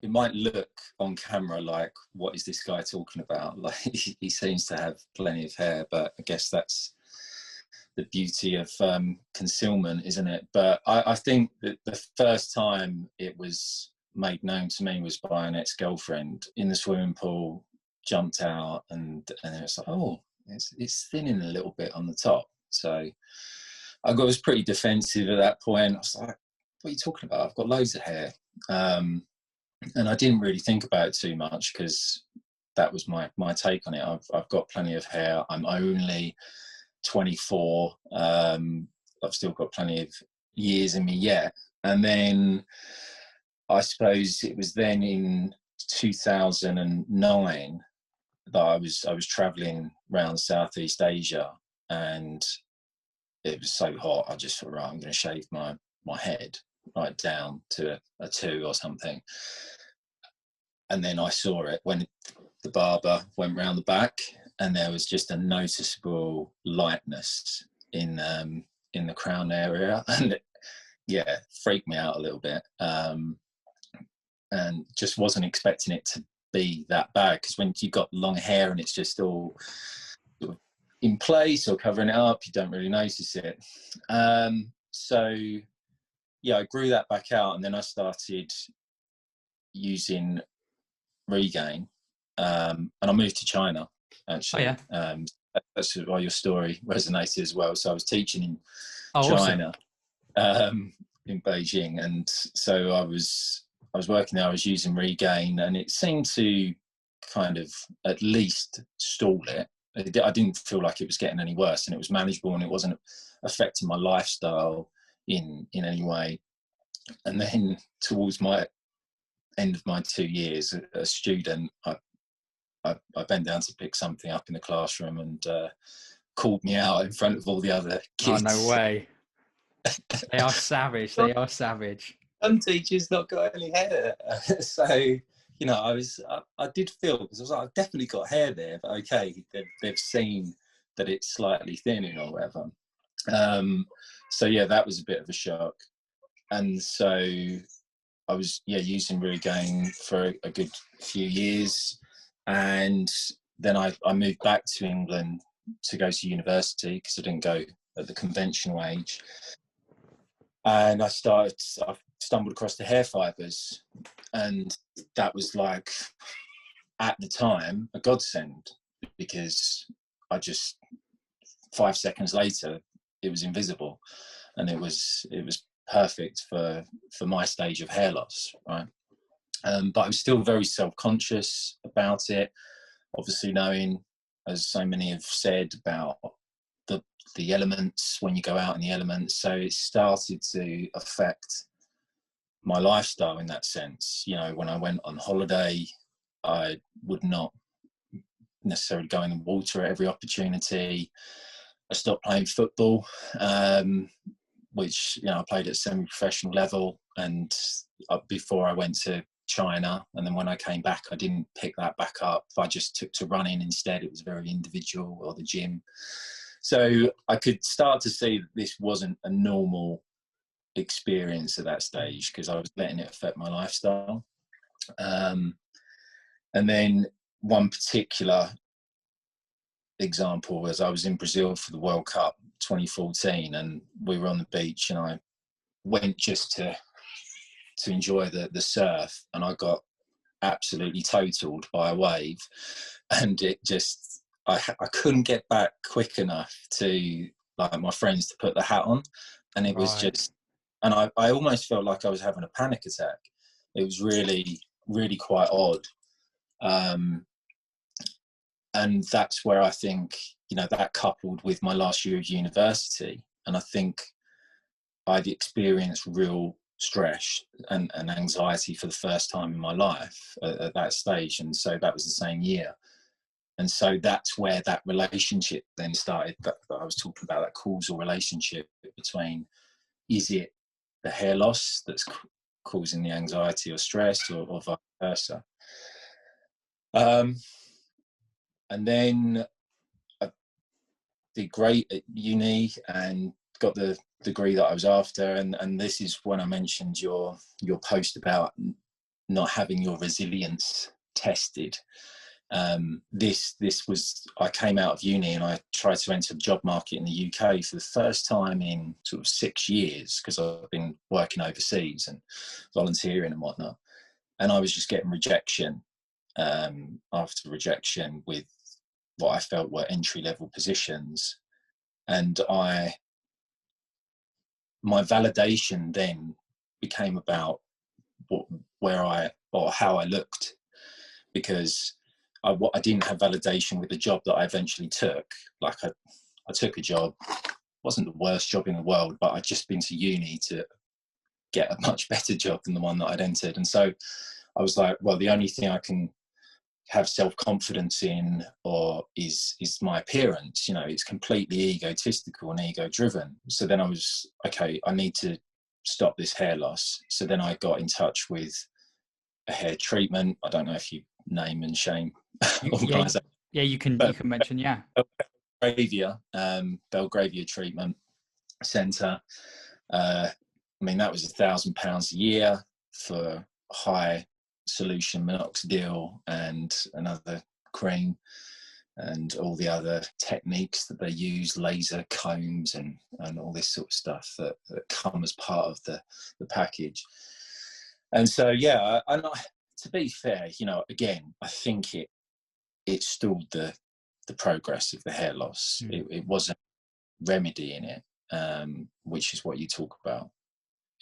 it might look on camera like, what is this guy talking about? Like, he seems to have plenty of hair, but I guess that's the beauty of concealment, isn't it? But I think that the first time it was made known to me was by an ex-girlfriend in the swimming pool, jumped out, and it was like, oh, it's thinning a little bit on the top. So was pretty defensive at that point. I was like, what are you talking about? I've got loads of hair. And I didn't really think about it too much, because that was my take on it. I've got plenty of hair. I'm only 24. I've still got plenty of years in me yet. And then I suppose it was then in 2009 that I was traveling around Southeast Asia, and it was so hot. I just thought, right, I'm going to shave my head right down to a 2 or something. And then I saw it when the barber went round the back, and there was just a noticeable lightness in the crown area, and it freaked me out a little bit, and just wasn't expecting it to be that bad, because when you've got long hair and it's just all sort of in place or covering it up, you don't really notice it. So I grew that back out, and then I started using Regain, and I moved to China, actually. That's why your story resonated as well. So I was teaching in China, awesome. In Beijing, and so I was working there. I was using Regain, and it seemed to kind of at least stall it. I didn't feel like it was getting any worse, and it was manageable, and it wasn't affecting my lifestyle in any way. And then towards my end of my 2 years as a student, I bent down to pick something up in the classroom, and called me out in front of all the other kids. Oh, no way. They are savage. They are savage. Some teachers not got any hair. So, I did feel, because I was like, I've definitely got hair there, but okay, they've seen that it's slightly thinning or whatever. That was a bit of a shock. And so I was using Regain for a good few years, and then I moved back to England to go to university, because I didn't go at the conventional age. And I stumbled across the hair fibres, and that was, like, at the time, a godsend, because I just 5 seconds later it was invisible, and it was perfect for my stage of hair loss, right? But I was still very self-conscious about it, obviously knowing, as so many have said, about the elements, when you go out in the elements. So it started to affect my lifestyle in that sense. When I went on holiday, I would not necessarily go in the water at every opportunity. I stopped playing football, which I played at semi-professional level, and before I went to China, and then when I came back, I didn't pick that back up. I just took to running instead. It was very individual, or the gym. So I could start to see that this wasn't a normal experience at that stage, because I was letting it affect my lifestyle. And then one particular example was, I was in Brazil for the World Cup 2014, and we were on the beach, and I went just to enjoy the surf, and I got absolutely totaled by a wave, and it just I couldn't get back quick enough to, like, my friends to put the hat on, and it was just, and I almost felt like I was having a panic attack. It was really, really quite odd. And that's where I think, that coupled with my last year of university, and I think I'd experienced real stress and anxiety for the first time in my life at that stage. And so that was the same year. And so that's where that relationship then started, that I was talking about, that causal relationship between, is it the hair loss that's causing the anxiety or stress, or vice versa? And then I did great at uni and got the degree that I was after. And this is when I mentioned your post about not having your resilience tested. This was, I came out of uni and I tried to enter the job market in the UK for the first time in sort of 6 years, because I've been working overseas and volunteering and whatnot, and I was just getting rejection after rejection with what I felt were entry-level positions. And my validation then became about how I looked, because I didn't have validation with the job that I eventually took. Like I took a job, wasn't the worst job in the world, but I'd just been to uni to get a much better job than the one that I'd entered. And so I was like, well, the only thing I can have self-confidence in is my appearance. You know, it's completely egotistical and ego driven. So then I was, okay, I need to stop this hair loss. So then I got in touch with a hair treatment. I don't know if you name and shame organization. Yeah, you can mention, yeah. Belgravia Treatment Centre. I mean, that was £1,000 a year for high solution minoxidil and another cream and all the other techniques that they use, laser combs and all this sort of stuff that come as part of the package. And so, yeah, to be fair, you know, again, I think it stalled the progress of the hair loss. It wasn't remedying it, which is what you talk about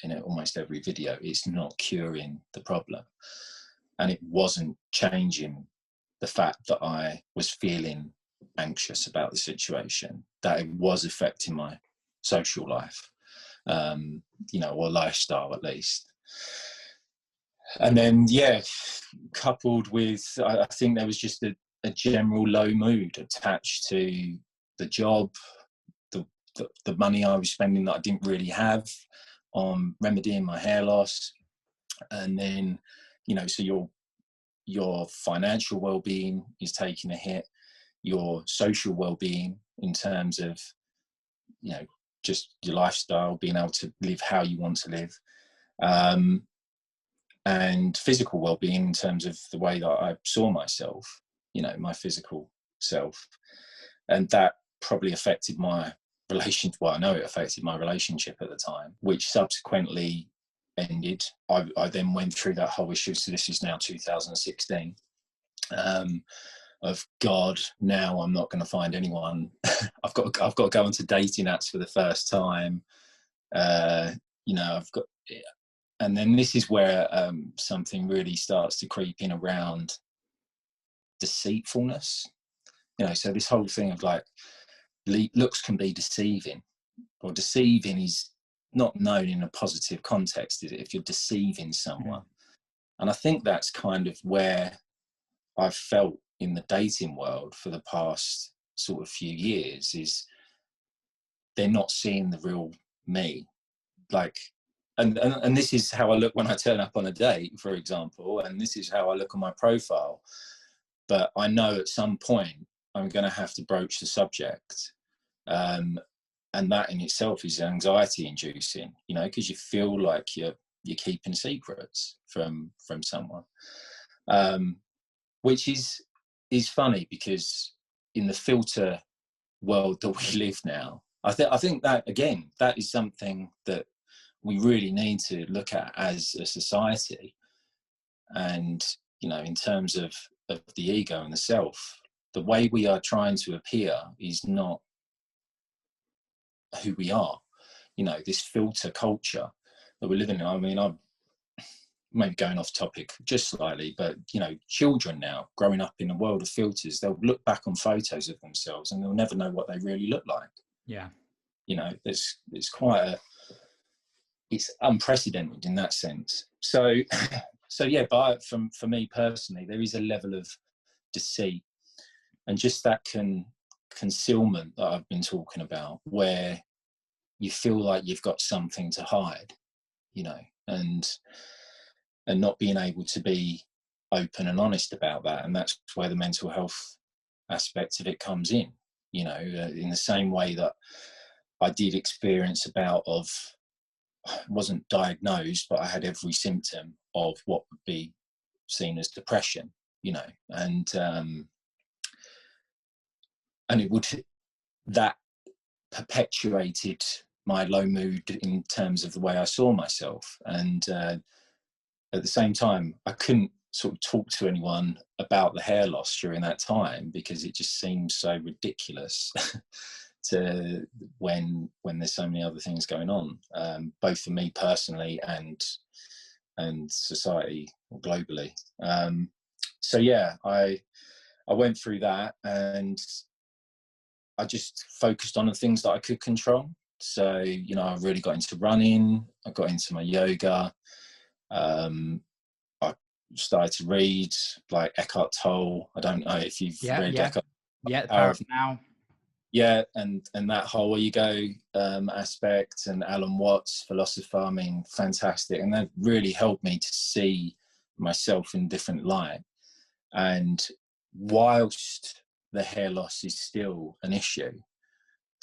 in almost every video. It's not curing the problem, and it wasn't changing the fact that I was feeling anxious about the situation, that it was affecting my social life, you know, or lifestyle at least. And then, yeah, coupled with, I think there was just a general low mood attached to the job, the money I was spending that I didn't really have on remedying my hair loss. And then, you know, so your financial well-being is taking a hit, your social well-being in terms of, you know, just your lifestyle, being able to live how you want to live, and physical well-being in terms of the way that I saw myself, you know, my physical self. And that probably affected my relationship. Well, I know it affected my relationship at the time, which subsequently ended. I then went through that whole issue. So this is now 2016. Of God, now I'm not going to find anyone. I've got to go onto dating apps for the first time. You know, and then this is where something really starts to creep in around deceitfulness. You know, so this whole thing of like, looks can be deceiving, or deceiving is not known in a positive context, is it, if you're deceiving someone? And I think that's kind of where I've felt in the dating world for the past sort of few years, is they're not seeing the real me. Like, and this is how I look when I turn up on a date, for example, and this is how I look on my profile. But I know at some point I'm going to have to broach the subject. And that in itself is anxiety inducing, you know, because you feel like you're keeping secrets from someone, which is funny, because in the filter world that we live now, I think that, again, that is something that we really need to look at as a society. And, you know, in terms of the ego and the self, the way we are trying to appear is not who we are. You know, this filter culture that we're living in. I mean, I'm maybe going off topic just slightly, but, you know, children now growing up in a world of filters, they'll look back on photos of themselves and they'll never know what they really look like. Yeah. You know, it's unprecedented in that sense. So yeah, but for me personally, there is a level of deceit and just that concealment that I've been talking about, where you feel like you've got something to hide, you know, and not being able to be open and honest about that. And that's where the mental health aspect of it comes in, you know, in the same way that I did experience wasn't diagnosed, but I had every symptom of what would be seen as depression, you know, and it would, that perpetuated my low mood in terms of the way I saw myself. And at the same time, I couldn't sort of talk to anyone about the hair loss during that time because it just seemed so ridiculous to when there's so many other things going on, both for me personally and society or globally. So yeah, I went through that, and I just focused on the things that I could control. So, you know, I really got into running. I got into my yoga. I started to read like Eckhart Tolle. I don't know if you've read Eckhart. Yeah, the Power of Now. Yeah, and that whole ego aspect, and Alan Watts, philosopher. I mean, fantastic, and that really helped me to see myself in a different light. And whilst the hair loss is still an issue,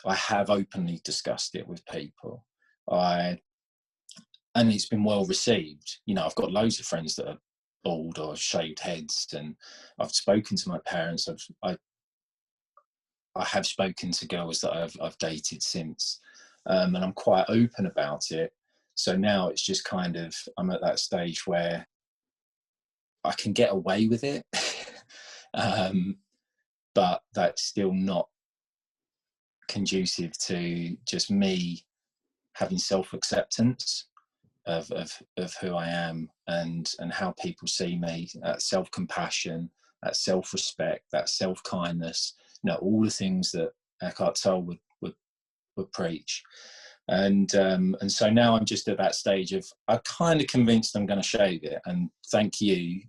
I have openly discussed it with people. And it's been well received. You know, I've got loads of friends that are bald or shaved heads, and I've spoken to my parents. I have spoken to girls that I've dated since, and I'm quite open about it. So now it's just kind of, I'm at that stage where I can get away with it, but that's still not conducive to just me having self-acceptance of who I am and how people see me, that self-compassion, that self-respect, that self-kindness, you know, all the things that Eckhart Tolle would preach. And so now I'm just at that stage of, I'm kind of convinced I'm going to shave it. And thank you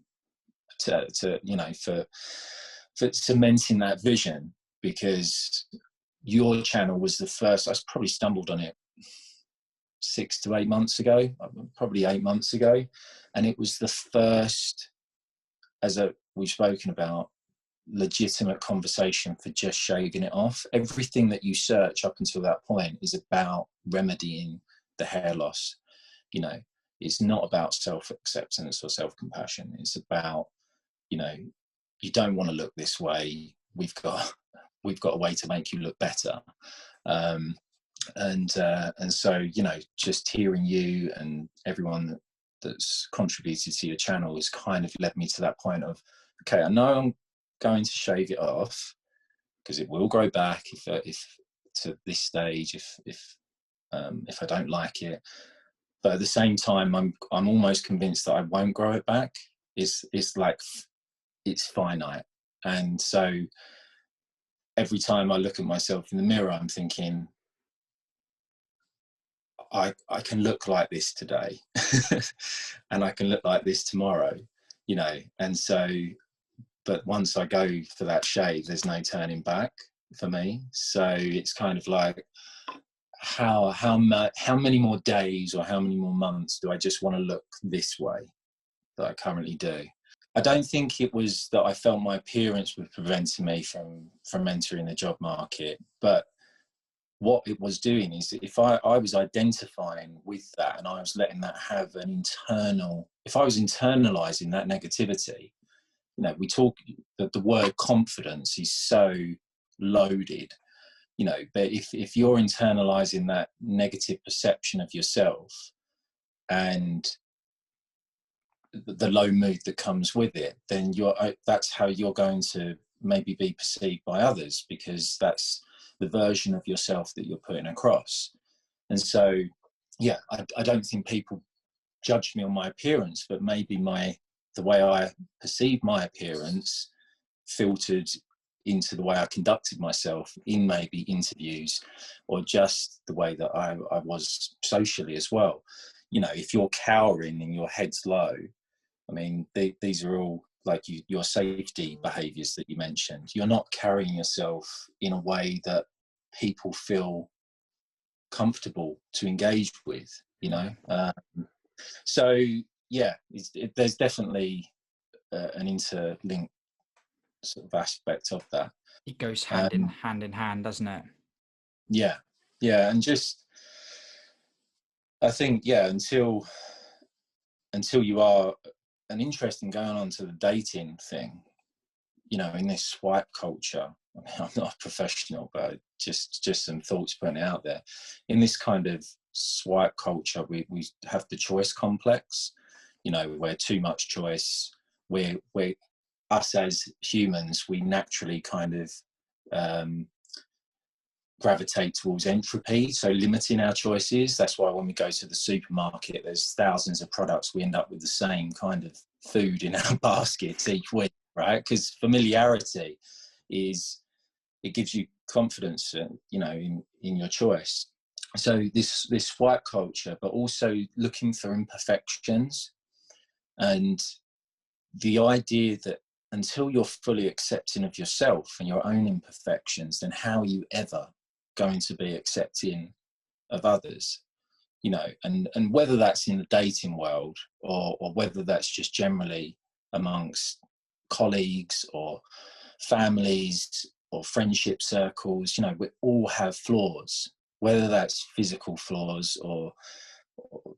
to you know, for cementing that vision, because your channel was the first. I probably stumbled on it 6 to 8 months ago, probably 8 months ago, and it was the first, as we've spoken about, legitimate conversation for just shaving it off. Everything that you search up until that point is about remedying the hair loss. You know, it's not about self-acceptance or self-compassion. It's about, you know, you don't want to look this way. We've got a way to make you look better. And so, you know, just hearing you and everyone that's contributed to your channel has kind of led me to that point of, okay, I know I'm going to shave it off because it will grow back if to this stage, if I don't like it. But at the same time, I'm almost convinced that I won't grow it back. It's like, it's finite. And so every time I look at myself in the mirror, I'm thinking, I can look like this today and I can look like this tomorrow, you know. And so, but once I go for that shave, there's no turning back for me. So it's kind of like, how many more days or how many more months do I just want to look this way that I currently do? I don't think it was that I felt my appearance was preventing me from entering the job market, but what it was doing is, if I was identifying with that and I was letting that have an internal, if I was internalizing that negativity, you know, we talk that the word confidence is so loaded, you know, but if you're internalizing that negative perception of yourself and the low mood that comes with it, then that's how you're going to maybe be perceived by others, because that's the version of yourself that you're putting across. And so, yeah, I don't think people judge me on my appearance, but maybe the way I perceive my appearance filtered into the way I conducted myself in maybe interviews, or just the way that I was socially as well. You know, if you're cowering and your head's low, I mean, these are all like your safety behaviours that you mentioned. You're not carrying yourself in a way that people feel comfortable to engage with, you know. So yeah, there's definitely an interlinked sort of aspect of that. It goes hand in hand, doesn't it? Yeah, and just, I think, yeah, until an interesting going on to the dating thing, you know, in this swipe culture. I mean, I'm not a professional, but just some thoughts putting it out there. In this kind of swipe culture, we have the choice complex, you know, where too much choice, we're us as humans, we naturally kind of gravitate towards entropy, so limiting our choices. That's why when we go to the supermarket, there's thousands of products, we end up with the same kind of food in our baskets each week, right? Because familiarity it gives you confidence, you know, in your choice. So this swipe culture, but also looking for imperfections, and the idea that until you're fully accepting of yourself and your own imperfections, then how are you ever going to be accepting of others? You know, and whether that's in the dating world or whether that's just generally amongst colleagues or families or friendship circles, you know, we all have flaws, whether that's physical flaws or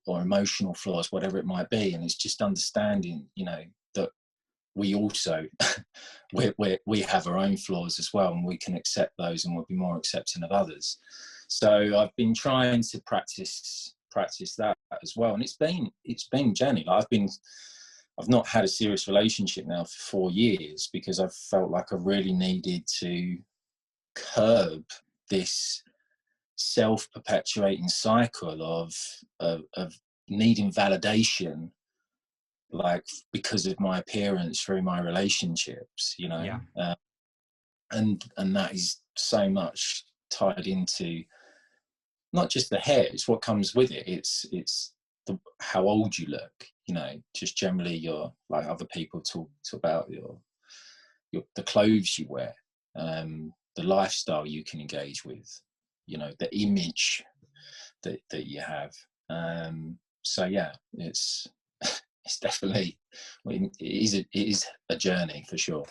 emotional flaws, whatever it might be. And it's just understanding, you know, that we also we have our own flaws as well, and we can accept those, and we'll be more accepting of others. So I've been trying to practice that as well, and it's been a journey. Like I've not had a serious relationship now for 4 years because I've felt like I really needed to curb this self-perpetuating cycle of needing validation, like because of my appearance through my relationships, you know. Yeah. And that is so much tied into not just the hair, it's what comes with it. It's how old you look, you know, just generally your, like other people talk about your the clothes you wear, the lifestyle you can engage with, you know, the image that you have. So yeah, it's definitely, it is a journey for sure.